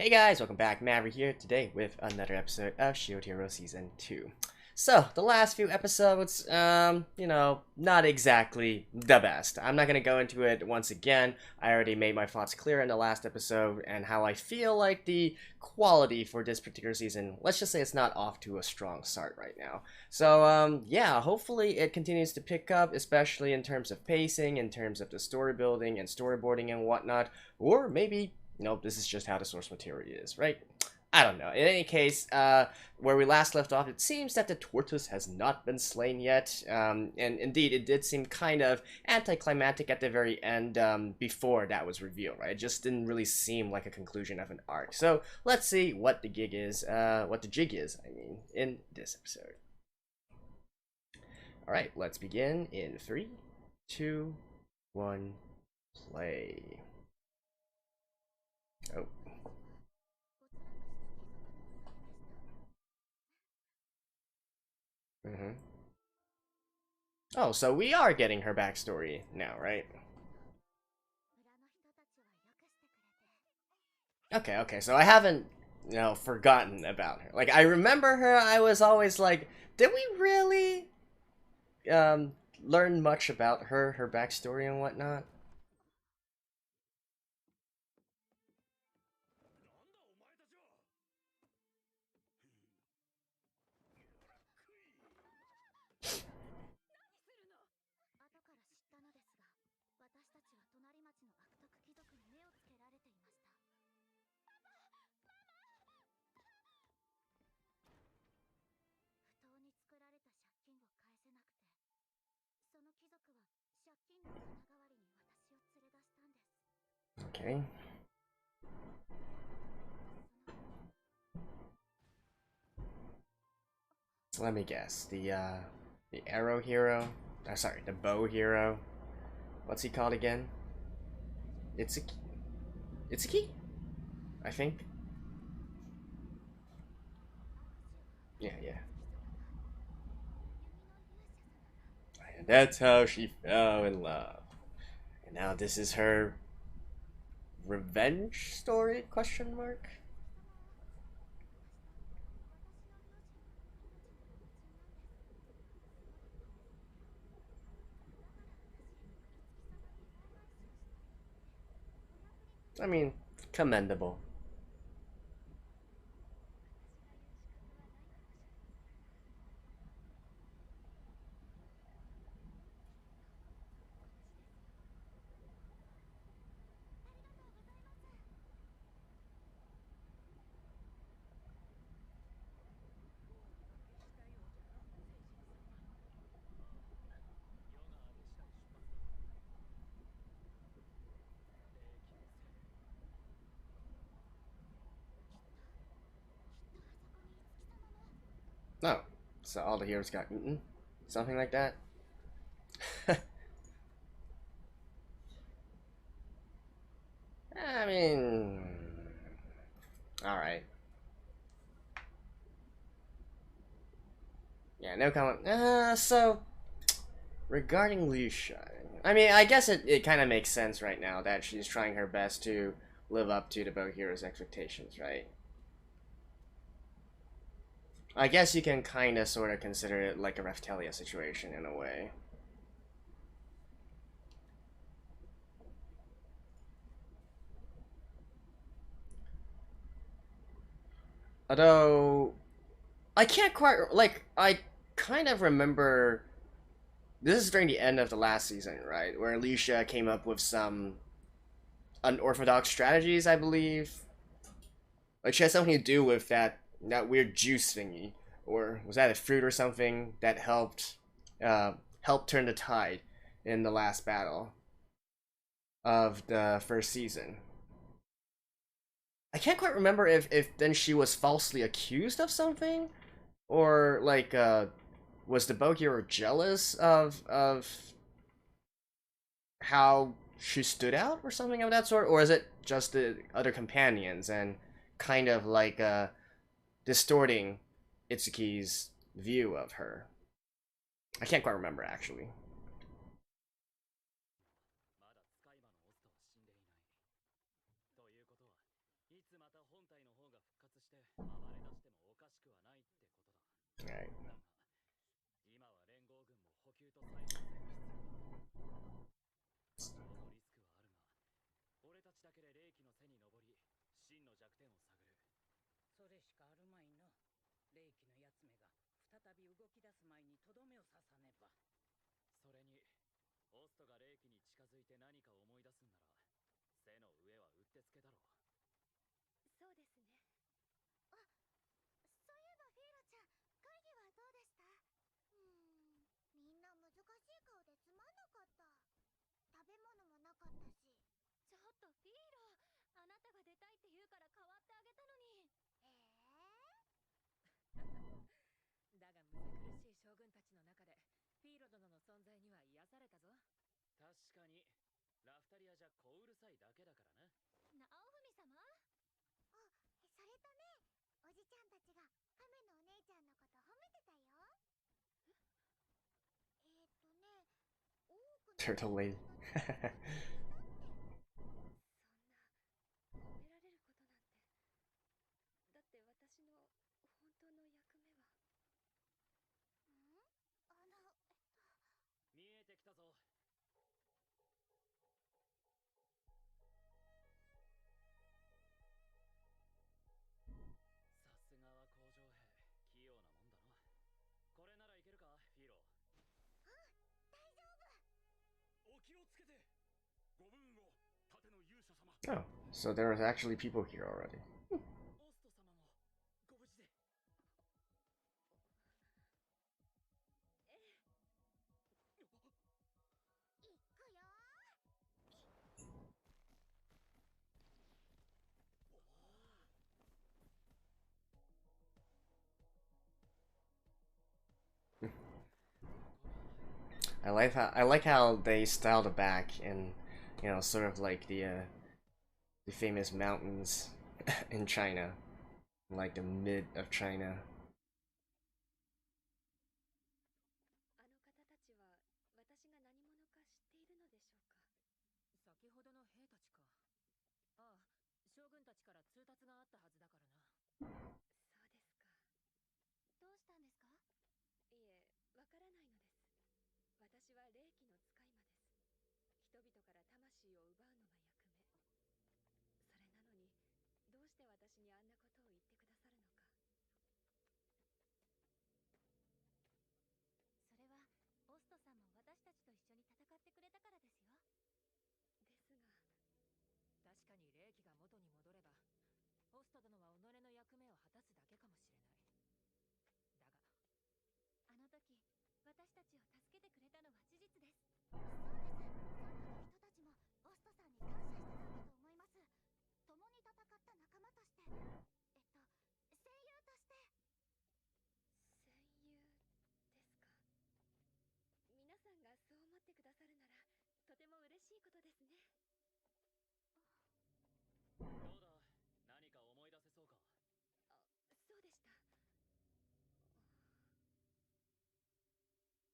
Hey guys, welcome back. Maverick here today with another episode of Shield Hero Season 2. So, the last few episodes, not exactly the best. I'm not going to go into it once again. I already made my thoughts clear in the last episode and how I feel like the quality for this particular season, let's just say it's not off to a strong start right now. So, yeah, hopefully it continues to pick up, especially in terms of pacing, in terms of the story building and storyboarding and whatnot, or maybe nope, this is just how the source material is, right? I don't know. In any case, where we last left off, it seems that the tortoise has not been slain yet. And indeed, it did seem kind of anticlimactic at the very end before that was revealed, right? It just didn't really seem like a conclusion of an arc. So let's see what the jig is, in this episode. Alright, let's begin in 3, 2, 1, play. Oh. Oh, so we are getting her backstory now, right? Okay, so I haven't, forgotten about her. Like, I remember her, I was always like, did we really, learn much about her backstory and whatnot? Okay. So let me guess. The arrow hero? Sorry, the bow hero. What's he called again? Itsuki? Itsuki? I think. Yeah. And that's how she fell in love. And now this is her revenge story? Question mark. I mean, commendable. No, so all the heroes got eaten, something like that. I mean, all right. Yeah, no comment. So regarding Yuusha, I mean, I guess it kind of makes sense right now that she's trying her best to live up to the boat hero's expectations, right? I guess you can kind of sort of consider it like a Raphtalia situation in a way. Although I can't quite like I kind of remember this is during the end of the last season, right? Where Alicia came up with some unorthodox strategies, I believe. Like she had something to do with that weird juice thingy, or was that a fruit or something that helped turn the tide in the last battle of the first season. I can't quite remember if then she was falsely accused of something, or like was the Bogir jealous of how she stood out or something of that sort, or is it just the other companions and kind of like distorting Itsuki's view of her? I can't quite remember actually. して暴れ出してもおかしくはないってことだ。 Alright. だが今は連合軍も補給と再編成が必要だ。多少のリスクはあるが、俺たちだけで霊気の背に登り真の弱点を探る。それしかあるまいの。霊気のやつめが再び動き出す前にとどめを刺さねば。それにオストが霊気に近づいて何か思い出すんなら背の上はうってつけだろう。そうですね。あ、そういえばフィーロちゃん、会議はどうでした？みんな難しい顔でつまんなかった。食べ物もなかったし。ちょっとフィーロ、あなたが出たいって言うから代わってあげたのに。だがむさ苦しい将軍たちの中でフィーロ殿の存在には癒されたぞ。確かにラフタリアじゃ小うるさいだけだからな。直文様？あ、それとね、おじちゃんたちが亀のお姉ちゃんのこと褒めてたよ。多くの Turtle Lady. そんな褒められることなんて。だって私の本当の役目は。見えてきたぞ。さすがは工場兵、器用なもんだな。これならいけるか、フィーロ。大丈夫。お気をつけて。ご分を盾の勇者様。 Oh, so there was actually people here already. オスト様もご無事で。いくよ。 I like how they styled it back in, you know, sort of like the famous mountains in China, like the mid of China. あの方たちは私が何者か知っているのでしょうか？先ほどの兵たちか。ああ、将軍たちから通達があったはずだからな。そうですか。どうしたんですか？いえ、わからないのです。私は霊気の使い魔です。人々から魂を奪うのが役目。それなのに、どうして私にあんなことを言ってくださるのか。それはオストさんも私たちと一緒に戦ってくれたからですよ。ですが、確かに霊気が元に戻ればオスト殿は己の役目を果たすだけかもしれない。だがあの時私たちを助けてくれたのは事実です。そうです。サンタの人たちもオストさんに感謝してたんだと思います。共に戦った仲間として、戦友として。戦友ですか。皆さんがそう思ってくださるならとても嬉しいことですね。どうだ、何か思い出せそうか。あ、そうでした。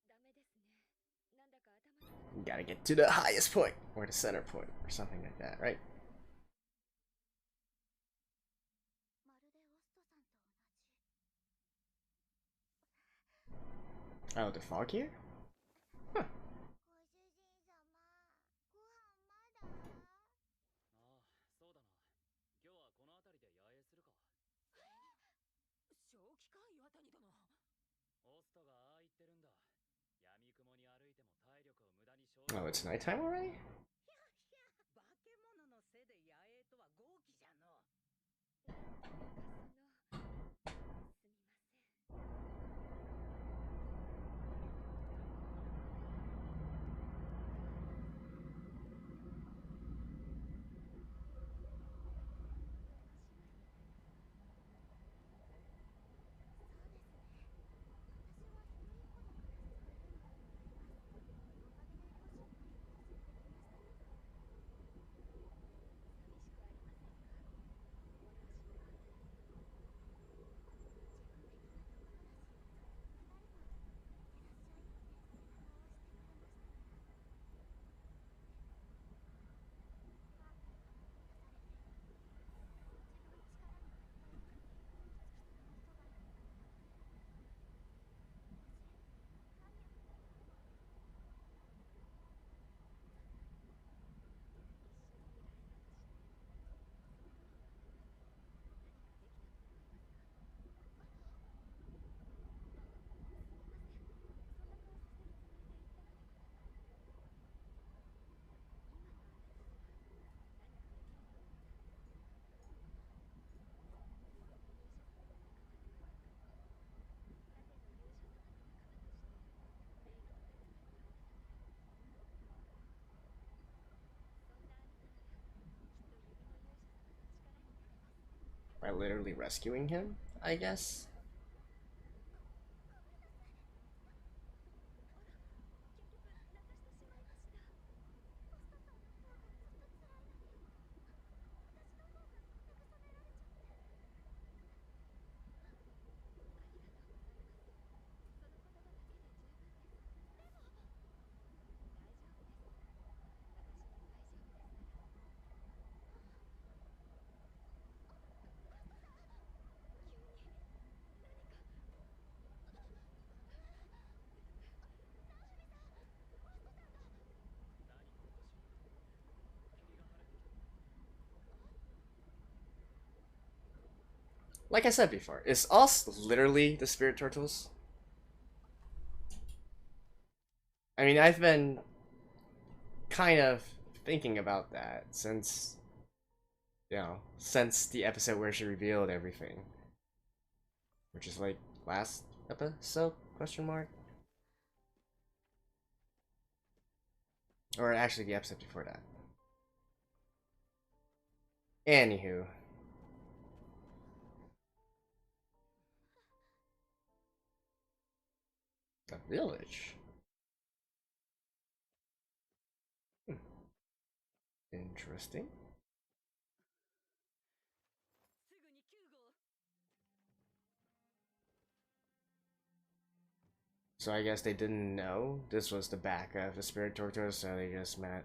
ダメですね。なんだか頭の You gotta get to the highest point, or the center point, or something like that, right? まるでオストさんと同じ。 Oh, the fog here? Huh. ご主人様、ご飯まだ？ああ、そうだな。今日はこの辺りで野営するか。正気か、岩谷殿。オストがああ言ってるんだ。闇雲に歩いても体力を無駄に消 Oh, 費。 it's nighttime already? 化け物の背で野営とは豪気じゃの。すみません。by literally rescuing him, I guess. Like I said before, is us literally the spirit turtles? I mean, I've been kind of thinking about that since, since the episode where she revealed everything. Which is like last episode, question mark? Or actually the episode before that. Anywho. The village? Interesting. So I guess they didn't know this was the back of the spirit tortoise, so they just met.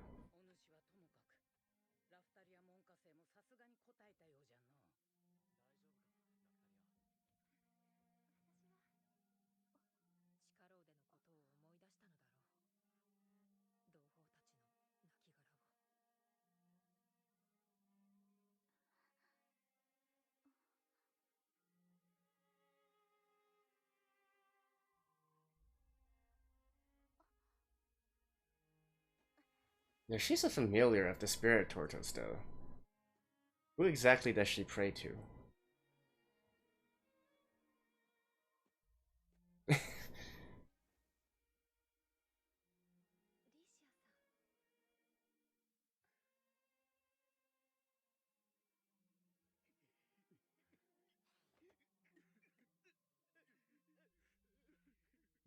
'Now she's a familiar of the spirit tortoise, though. Who exactly does she pray to?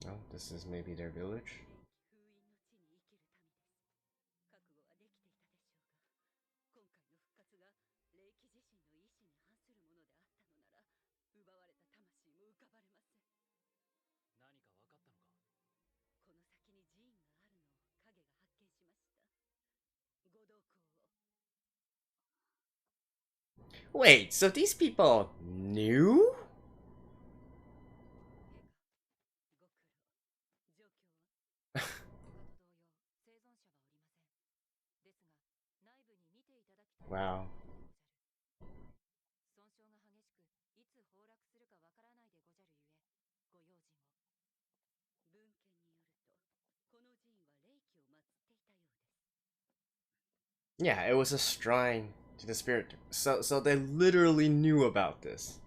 Oh, this is maybe their village? Wait, so these people knew? Wow. Yeah, it was a shrine to the spirit. So they literally knew about this.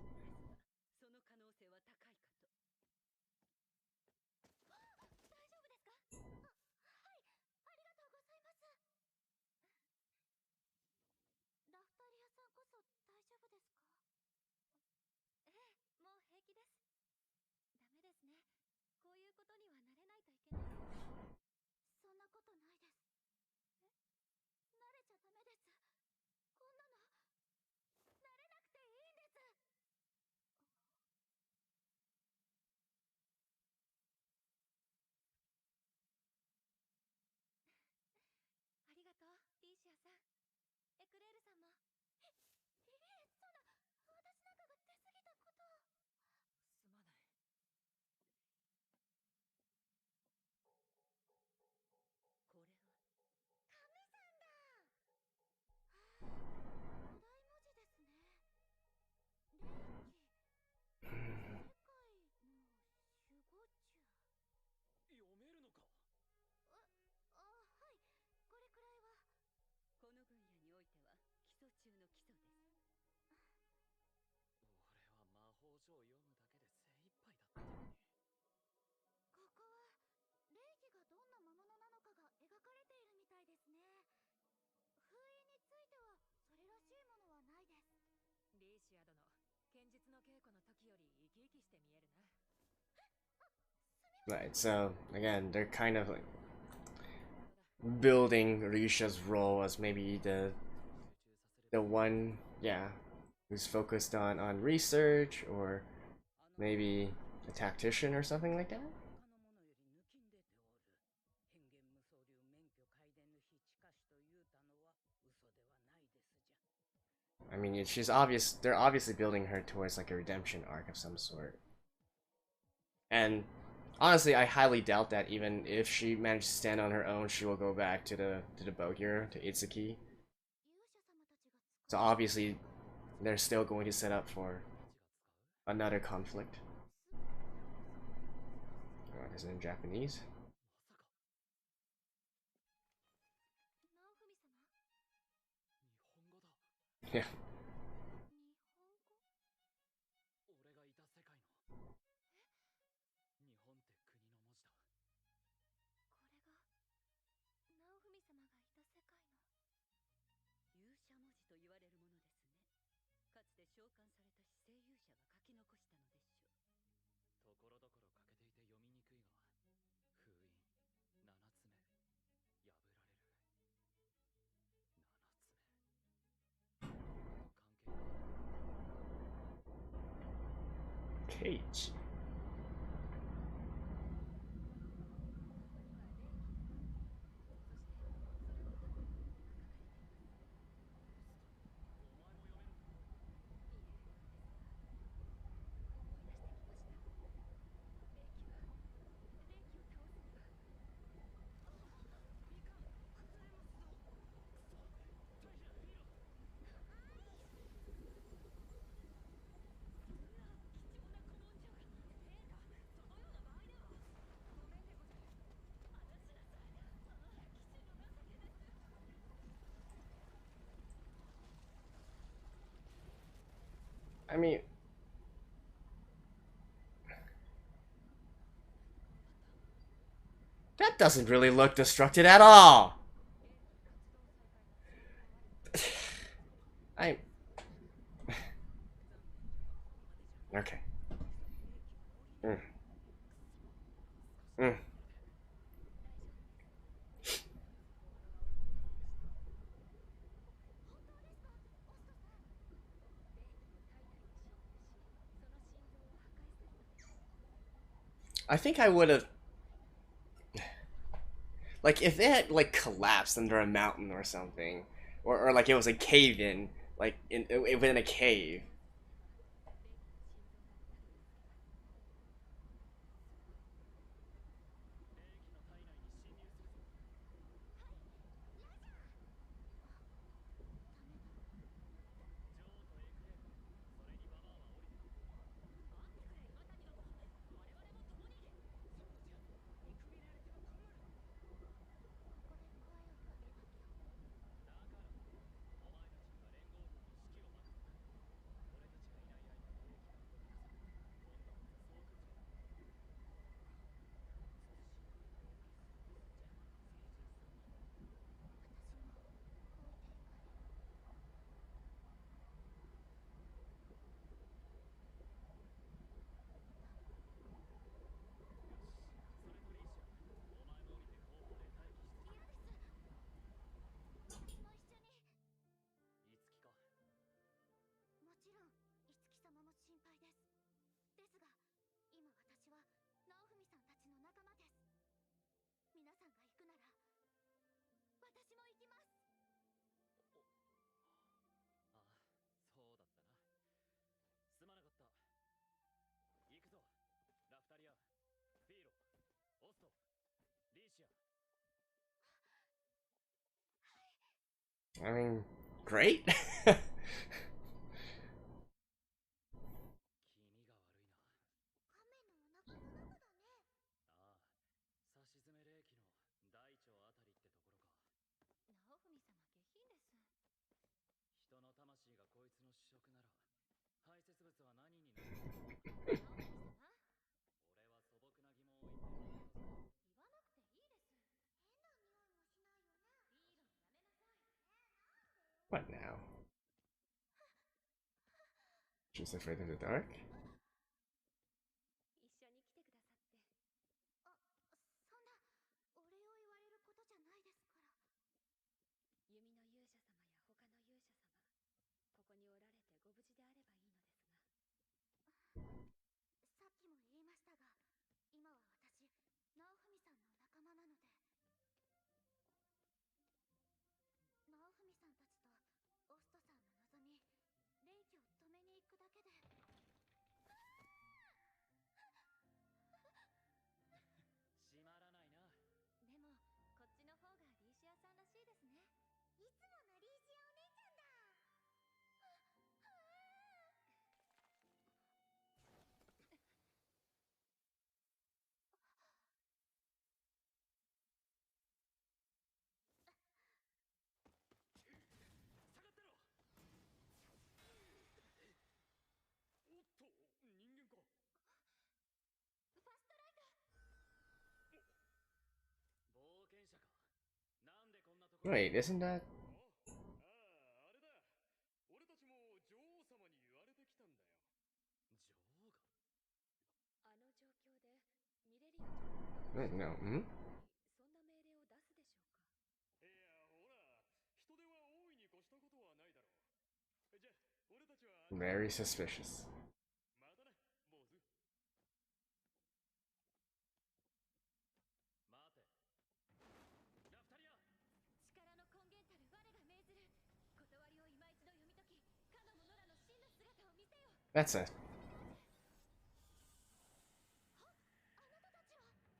稽古の時より生き生きして見えるな。 Right, so again, they're kind of like building Risha's role as maybe the one, yeah, who's focused on research, or maybe a tactician or something like that. 他の者より抜きんでておる変幻無双流免許改伝の必知かしというたのは嘘ではないですじゃ。 I mean, she's obvious. They're obviously building her towards like a redemption arc of some sort. And honestly, I highly doubt that even if she manages to stand on her own, she will go back to the Bogir, to Itsuki. So obviously, they're still going to set up for another conflict. Oh, is it in Japanese? Yeah. 俺がいた世界の日本って国の文字だ。これが直文様がいた世界の勇者文字と言われるものですね。かつて召喚された死生勇者が書き残したのでしょう。ところどころ欠けていて読みにくいが、封印、七つ目、破られる。七つ目。関係がある。Tate. I mean, that doesn't really look destructed at all. I okay. Mm. Mm. I think I would have, like, if it had like collapsed under a mountain or something, or like it was a cave in, like within a cave. I mean, great. 気味が悪いな。亀のお腹の中だね。ああ、さしずめ霊気の大腸あたりってところか。直文様下品です。人の魂がこいつの主食なら、排泄物は何になるの？直文様、俺は素朴な疑問を言ってる。言わなくていいです。変な匂いもしないよね。ビールもやめなさい。なんでよ。What now? She's afraid of the dark? 一緒に来てくださって。そんなお礼を言われることじゃないですから。弓の勇者様や他の勇者様、ここにおられてご無事であればいいのですが。さっきも言いましたが、今は私、直文さんの仲間なので。直文さんたちとオストさんの望み、霊気を止めに行くだけで。閉まらないな。でも、こっちの方がリーシアさんらしいですね。いつものリーシアお姉ちゃんだ。下がってろ。おっと、人間か。ファストライト。冒険者か。なんでこんなところ。 Wait, isn't that... あれだ。俺たちも女王様に言われてきたんだよ。女王が。あの状況でミレリア女王 Wait, no, hmm? そんな命令を出すでしょうか。いや、ほら、人手は大いに越したことはないだろう。じゃあ、俺たちは。 Very suspicious. またね、坊主。待て。ラフタリア。力の根源たる我が命ずる。断りを今一度読み解き、かの者らの真の姿を見せよ。 That's it. あなたたちは。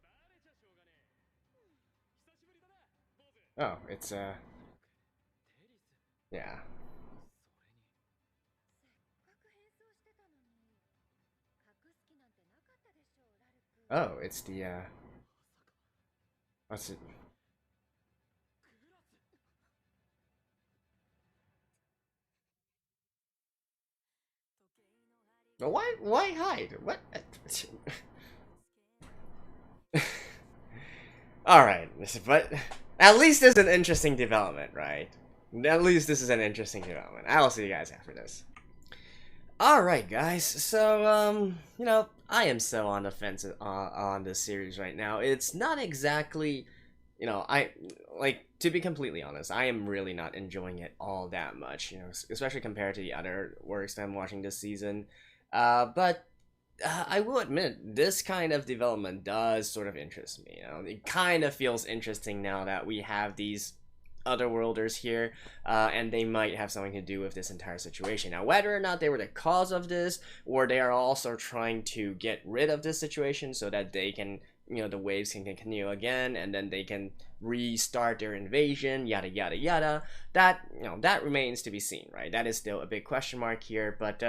バレちゃしょうがねえ。久しぶりだな、坊主。 Oh, it's, テリス。 yeah. それに。せっかく変装してたのに、隠す気なんてなかったでしょう、ラルク。Oh, it's the, まさか。 what's it? クラス。 No, why hide? What? Alright, but at least it's an interesting development, right? At least this is an interesting development. I'll see you guys after this. Alright, guys, so, you know, I am so on the fence on this series right now. It's not exactly, you know, to be completely honest, I am really not enjoying it all that much, you know, especially compared to the other works that I'm watching this season. But I will admit, this kind of development does sort of interest me. You know, it kind of feels interesting now that we have these otherworlders here, and they might have something to do with this entire situation. Now, whether or not they were the cause of this, or they are also trying to get rid of this situation so that they can, you know, the waves can continue again, and then they can restart their invasion, yada yada yada. That, you know, that remains to be seen, right? That is still a big question mark here, but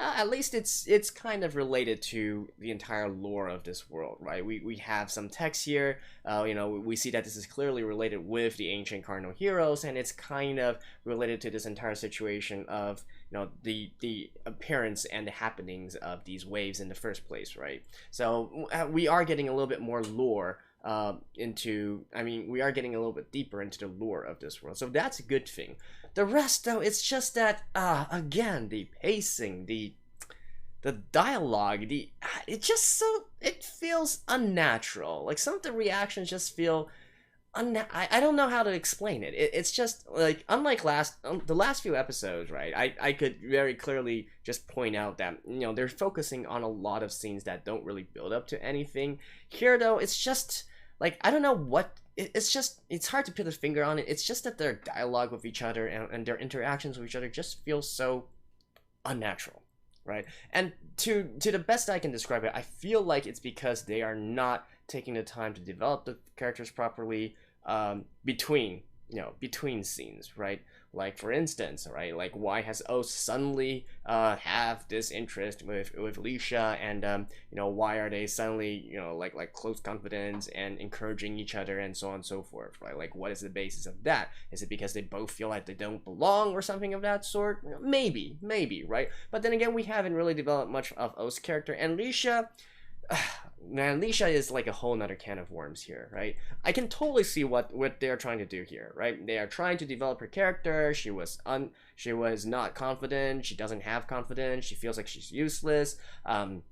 at least it's kind of related to the entire lore of this world, right? We have some text here, you know, we see that this is clearly related with the ancient cardinal heroes, and it's kind of related to this entire situation of, you know, the appearance and the happenings of these waves in the first place, right? So we are getting a little bit more lore we are getting a little bit deeper into the lore of this world, so that's a good thing. The rest, though, it's just that, again, the pacing, the dialogue, it feels unnatural. Like, some of the reactions just feel I don't know how to explain it. It's just, like, unlike the last few episodes, right, I could very clearly just point out that, you know, they're focusing on a lot of scenes that don't really build up to anything. Here, though, it's just, like, I don't know what, it's hard to put a finger on it. It's just that their dialogue with each other and their interactions with each other just feel so unnatural, right? And to the best I can describe it, I feel like it's because they are not taking the time to develop the characters properly between scenes, right? Like, for instance, right, like, why has Oath suddenly have this interest with Rishia, and you know, why are they suddenly, you know, like close confidence and encouraging each other and so on and so forth, right? Like, what is the basis of that? Is it because they both feel like they don't belong or something of that sort? Maybe, right? But then again, we haven't really developed much of Oath's character, and Rishia, Man, Rishia is like a whole nother can of worms here, right? I can totally see what they're trying to do here, right? They are trying to develop her character. She was not confident. She doesn't have confidence. She feels like she's useless. And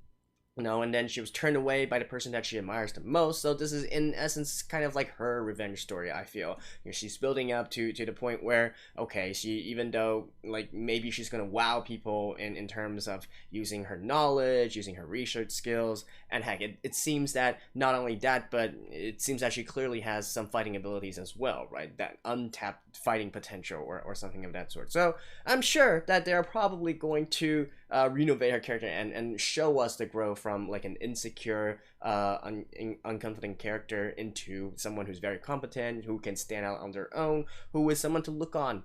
then she was turned away by the person that she admires the most. So this is in essence kind of like her revenge story, I feel. She's building up to the point where, okay, even though like maybe she's gonna wow people in terms of using her knowledge, using her research skills, and heck, it seems that not only that, but it seems that she clearly has some fighting abilities as well, right? That untapped fighting potential or something of that sort. So I'm sure that they're probably going to renovate her character and show us the growth from like an insecure, unconfident character into someone who's very competent, who can stand out on their own, who is someone to look up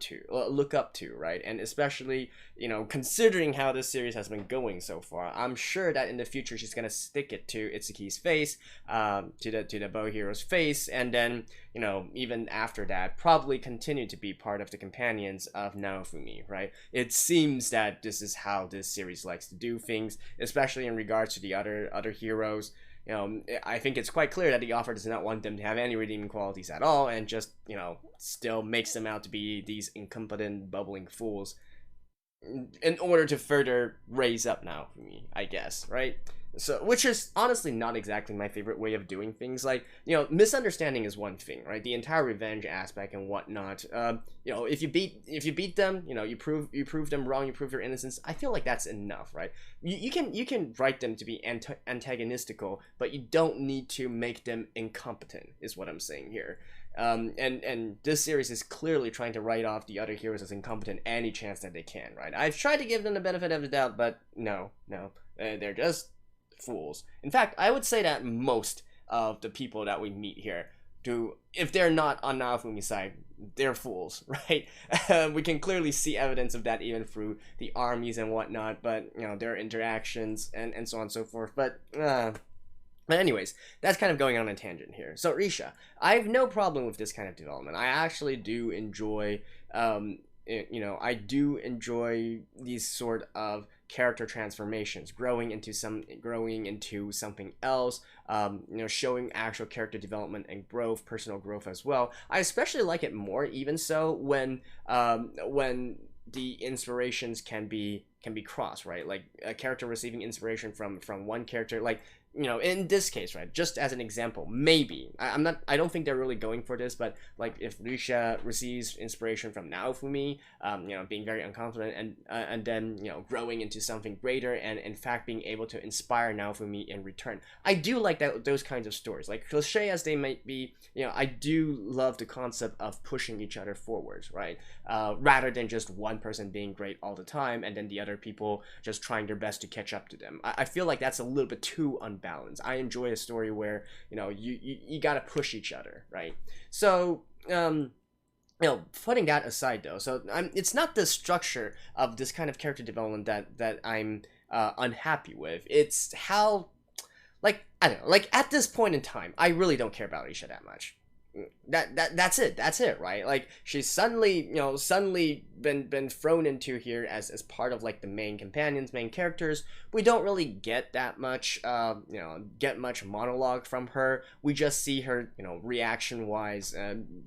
to, right? And especially, considering how this series has been going so far, I'm sure that in the future she's gonna stick it to Itsuki's face, to the bow hero's face, and then even after that, probably continue to be part of the companions of Naofumi, right? It seems that this is how this series likes to do things, especially in regards to the other heroes. I think it's quite clear that the author does not want them to have any redeeming qualities at all, and just, still makes them out to be these incompetent, bubbling fools in order to further raise up Naofumi, I guess, right? So, which is honestly not exactly my favorite way of doing things. Like, misunderstanding is one thing, right? The entire revenge aspect and whatnot. If you beat them, you prove them wrong, you prove their innocence. I feel like that's enough, right? You can write them to be antagonistical, but you don't need to make them incompetent. Is what I'm saying here. And this series is clearly trying to write off the other heroes as incompetent any chance that they can, right? I've tried to give them the benefit of the doubt, but no, they're just fools. In fact, I would say that most of the people that we meet here if they're not on Naofumi's side, they're fools, right? We can clearly see evidence of that even through the armies and whatnot, but their interactions and so on and so forth. But anyways, that's kind of going on a tangent here. So Rishia, I have no problem with this kind of development. I actually do enjoy I do enjoy these sort of character transformations, growing into something else, showing actual character development and growth, personal growth as well. I especially like it more, even so, when the inspirations can be crossed, right? Like a character receiving inspiration from one character, like in this case, right, just as an example, maybe I don't think they're really going for this, but like if Rishia receives inspiration from Naofumi, being very unconfident and then growing into something greater, and in fact being able to inspire Naofumi in return. I do like those kinds of stories, like cliche as they might be. I do love the concept of pushing each other forwards, right? Rather than just one person being great all the time and then the other people just trying their best to catch up to them. I feel like that's a little bit too unbalanced. I enjoy a story where you gotta push each other, right? So putting that aside though, so it's not the structure of this kind of character development that I'm unhappy with. It's how, like, I don't know, like at this point in time, I really don't care about Rishia that much. That's it, right? Like she's suddenly been thrown into here as part of like the main characters. We don't really get that much monologue from her. We just see her reaction wise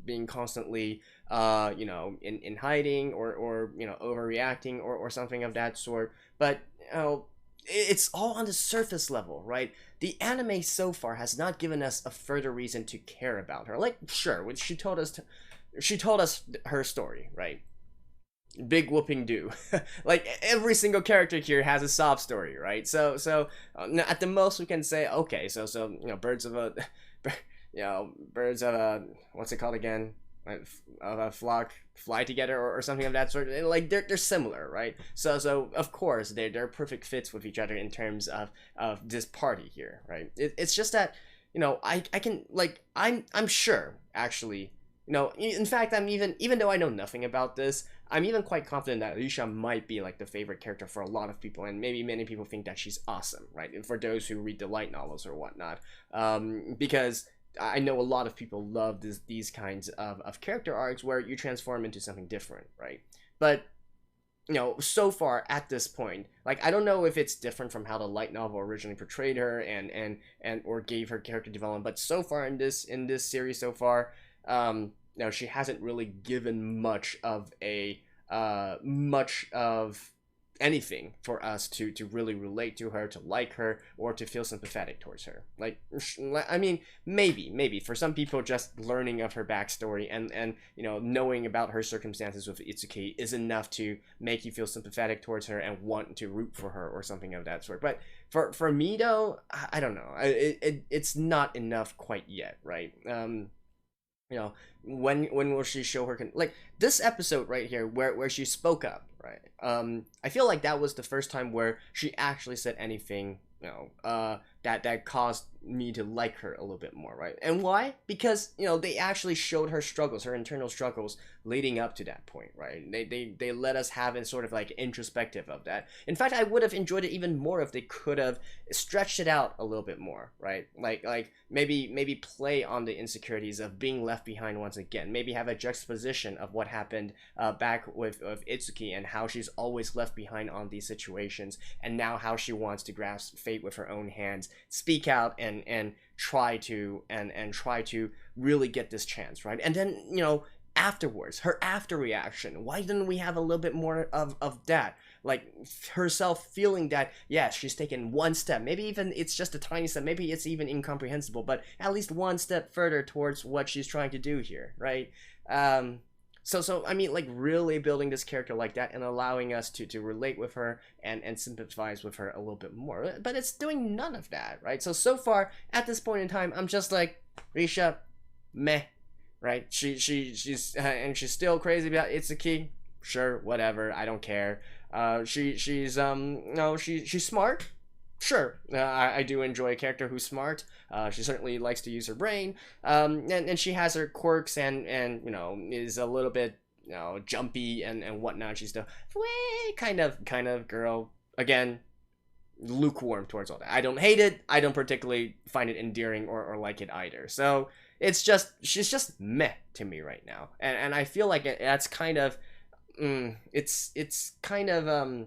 being constantly in hiding or overreacting or something of that sort. But it's all on the surface level, right? The anime so far has not given us a further reason to care about her. Like, sure, when she told us her story, right? Big whooping do. Like every single character here has a sob story, right? So at the most we can say, okay, so birds of a what's it called again? Of a flock fly together or something of that sort. Like they're similar, right? So of course they're perfect fits with each other in terms of this party here, right? It's just that I can, like, I'm sure actually, in fact, I'm even though I know nothing about this, I'm even quite confident that Rishia might be like the favorite character for a lot of people, and maybe many people think that she's awesome, right? And for those who read the light novels or whatnot, because I know a lot of people love these kinds of character arcs where you transform into something different, right? But you know, so far at this point, like, I don't know if it's different from how the light novel originally portrayed her and or gave her character development, but so far in this series so far, you know, she hasn't really given much of anything for us to really relate to her, to like her, or to feel sympathetic towards her. Like, I mean, maybe for some people, just learning of her backstory and you know, knowing about her circumstances with Itsuki is enough to make you feel sympathetic towards her and want to root for her or something of that sort. But for me though, I don't know. It's not enough quite yet, right? You know, when will she show her like this episode right here where she spoke up, right? I feel like that was the first time where she actually said anything, you know, that caused me to like her a little bit more, right? And why? Because, you know, they actually showed her struggles, her internal struggles leading up to that point, right? They let us have a sort of like introspective of that. In fact, I would have enjoyed it even more if they could have stretched it out a little bit more, right? Like maybe play on the insecurities of being left behind once again. Maybe have a juxtaposition of what happened back with Itsuki and how she's always left behind on these situations, and now how she wants to grasp fate with her own hands, speak out and try to really get this chance, right? And then, you know, afterwards, her after reaction, why didn't we have a little bit more of that? Like herself feeling that, yes, she's taken one step, maybe even it's just a tiny step, maybe it's even incomprehensible, but at least one step further towards what she's trying to do here, right? So I mean, like, really building this character like that and allowing us to relate with her and sympathize with her a little bit more. But it's doing none of that, right? So far at this point in time, I'm just like, Rishia, meh, right? She's still crazy about Itsuki. Sure, whatever, I don't care. She's smart. Sure, I do enjoy a character who's smart. She certainly likes to use her brain, and she has her quirks and you know, is a little bit, you know, jumpy and whatnot. She's the kind of girl. Again, lukewarm towards all that. I don't hate it. I don't particularly find it endearing or like it either. So it's just, she's just meh to me right now, and I feel like that's kind of, it's kind of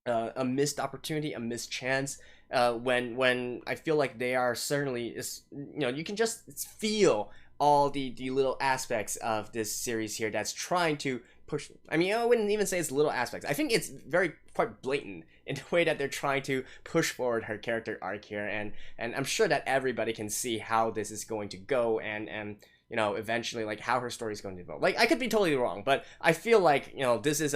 a missed opportunity, a missed chance, when I feel like they are certainly, you know, you can just feel all the little aspects of this series here that's trying to push. I mean, I wouldn't even say it's little aspects. I think it's very quite blatant in the way that they're trying to push forward her character arc here, and I'm sure that everybody can see how this is going to go, and you know, eventually, like, how her story is going to develop. Like, I could be totally wrong, but I feel like, you know, this is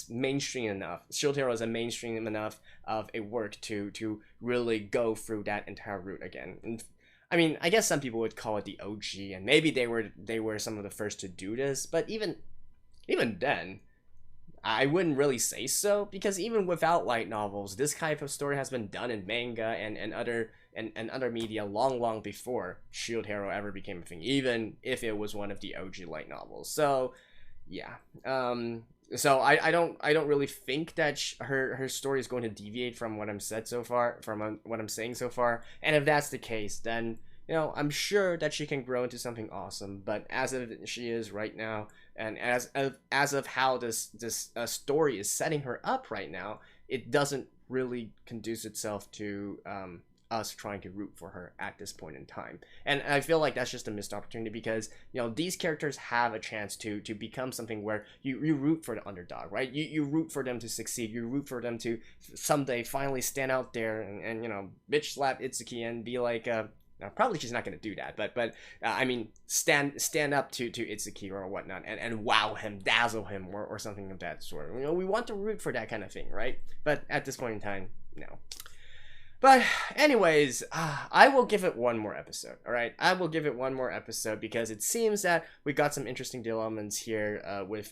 mainstream enough. Shield Hero is a mainstream enough of a work to really go through that entire route again. And I mean, I guess some people would call it the OG, and maybe they were some of the first to do this, but even then, I wouldn't really say so, because even without light novels, this type of story has been done in manga and other media long before Shield Hero ever became a thing, even if it was one of the OG light novels. So yeah, so I don't really think that her story is going to deviate from what I'm saying so far. And if that's the case, then, you know, I'm sure that she can grow into something awesome. But as of she is right now, and as of how this story is setting her up right now, it doesn't really conduce itself to us trying to root for her at this point in time. And I feel like that's just a missed opportunity, because, you know, these characters have a chance to become something where you root for the underdog, right? You root for them to succeed. You root for them to someday finally stand out there and you know, bitch slap Itsuki and be like, now, probably she's not going to do that, but I mean, stand up to Itsuki or whatnot, and wow him, dazzle him, or something of that sort. You know, we want to root for that kind of thing, right? But at this point in time, no. But anyways, I will give it one more episode, all right? I will give it one more episode, because it seems that we got some interesting developments here with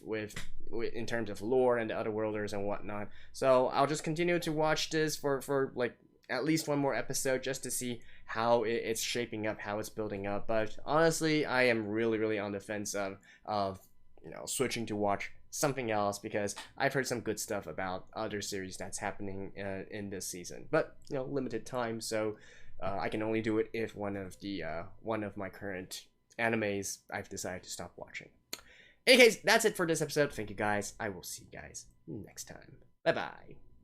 in terms of lore and the other worlders and whatnot. So I'll just continue to watch this for like at least one more episode, just to see how it's shaping up, how it's building up. But honestly, I am really on the fence of you know, switching to watch something else, because I've heard some good stuff about other series that's happening in this season. But, you know, limited time, so I can only do it if one of my current animes I've decided to stop watching. In any case, that's it for this episode. Thank you guys. I will see you guys next time. Bye bye.